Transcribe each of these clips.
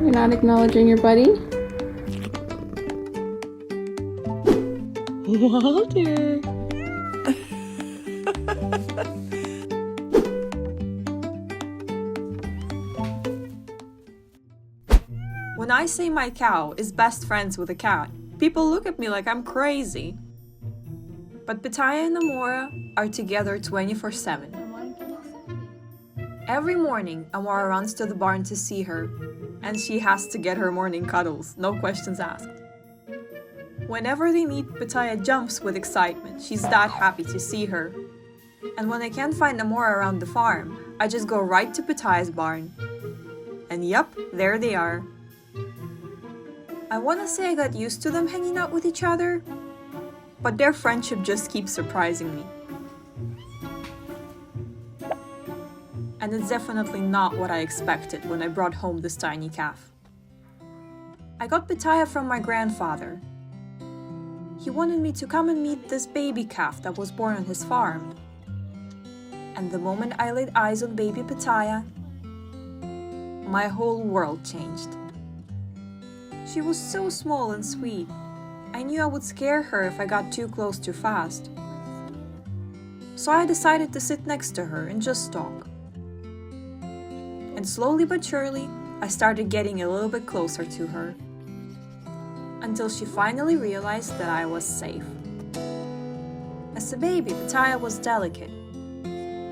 You're not acknowledging your buddy? Walter! When I say my cow is best friends with a cat, people look at me like I'm crazy. But Paya and Amora are together 24/7. Every morning, Amora runs to the barn to see her, and she has to get her morning cuddles, no questions asked. Whenever they meet, Pitaya jumps with excitement. She's that happy to see her. And when I can't find Amora around the farm, I just go right to Pitaya's barn. And yep, there they are. I wanna say I got used to them hanging out with each other, but their friendship just keeps surprising me. And it's definitely not what I expected when I brought home this tiny calf. I got Pitaya from my grandfather. He wanted me to come and meet this baby calf that was born on his farm. And the moment I laid eyes on baby Pitaya, my whole world changed. She was so small and sweet. I knew I would scare her if I got too close too fast. So I decided to sit next to her and just talk. And slowly but surely, I started getting a little bit closer to her, until she finally realized that I was safe. As a baby, Pitaya was delicate,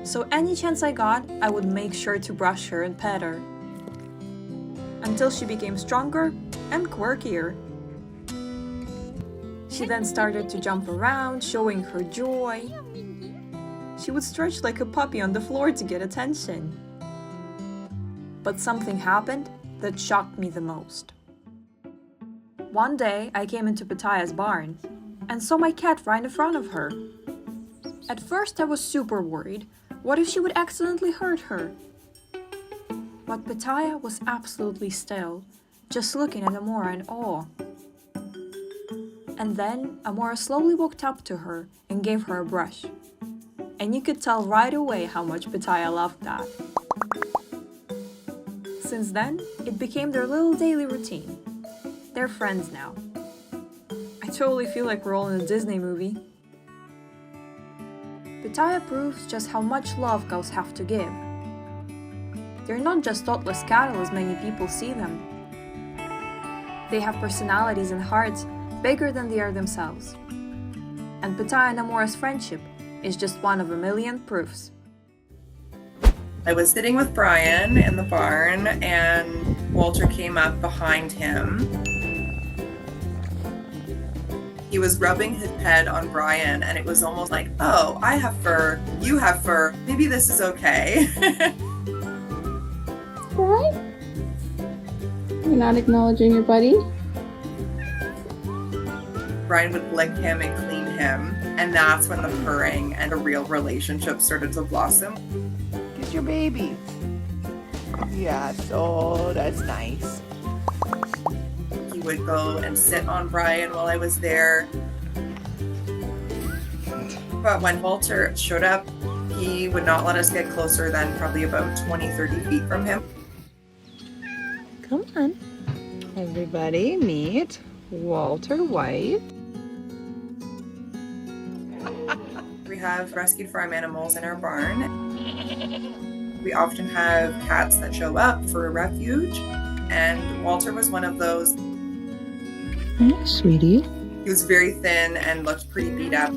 so any chance I got, I would make sure to brush her and pet her, until she became stronger and quirkier. She then started to jump around, showing her joy. She would stretch like a puppy on the floor to get attention. But something happened that shocked me the most. One day, I came into Pitaya's barn and saw my cat right in front of her. At first, I was super worried. What if she would accidentally hurt her? But Pitaya was absolutely still, just looking at Amora in awe. And then, Amora slowly walked up to her and gave her a brush. And you could tell right away how much Pitaya loved that. Since then, it became their little daily routine. They're friends now. I totally feel like we're all in a Disney movie. Pitaya proves just how much love cows have to give. They're not just thoughtless cattle as many people see them. They have personalities and hearts bigger than they are themselves. And Paya and Amora's friendship is just one of a million proofs. I was sitting with Brian in the barn and Walter came up behind him. He was rubbing his head on Brian and it was almost like, oh, I have fur, you have fur, maybe this is okay. What? You're not acknowledging your buddy? Brian would lick him and clean him, and that's when the purring and a real relationship started to blossom. Get your baby. Yes, oh, that's nice. He would go and sit on Brian while I was there. But when Walter showed up, he would not let us get closer than probably about 20-30 feet from him. Come on. Everybody meet Walter White. We have rescued farm animals in our barn. We often have cats that show up for a refuge, and Walter was one of those. Hey, sweetie. He was very thin and looked pretty beat up,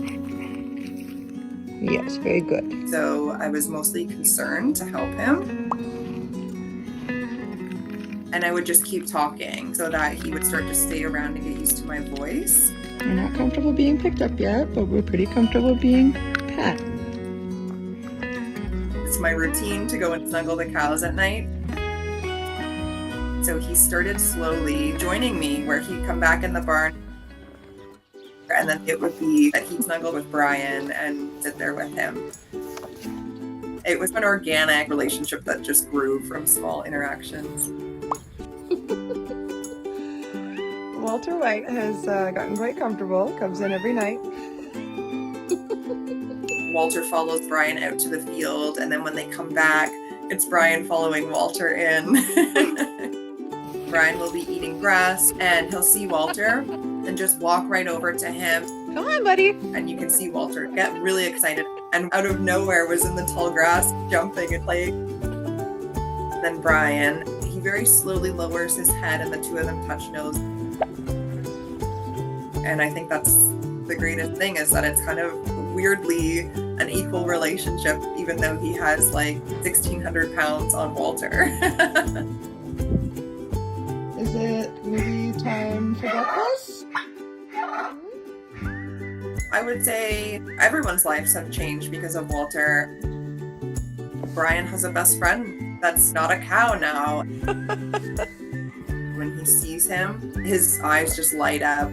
Yes, very good. so I was mostly concerned to help him. And I would just keep talking so that he would start to stay around and get used to my voice. We're not comfortable being picked up yet, but we're pretty comfortable being pet. It's my routine to go and snuggle the cows at night. So he started slowly joining me, where he'd come back in the barn and then it would be that he'd snuggle with Brian and sit there with him. It was an organic relationship that just grew from small interactions. Walter White has gotten quite comfortable, comes in every night. Walter follows Brian out to the field, and then when they come back, it's Brian following Walter in. Brian will be eating grass and he'll see Walter and just walk right over to him. Come on, buddy. And you can see Walter get really excited and out of nowhere was in the tall grass jumping and playing. Then Brian, he very slowly lowers his head and the two of them touch nose. And I think that's the greatest thing, is that it's kind of weirdly an equal relationship, even though he has like 1,600 pounds on Walter. Is it maybe time for breakfast? I would say everyone's lives have changed because of Walter. Brian has a best friend that's not a cow now. When he sees him, his eyes just light up.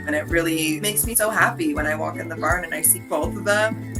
And it really makes me so happy when I walk in the barn and I see both of them.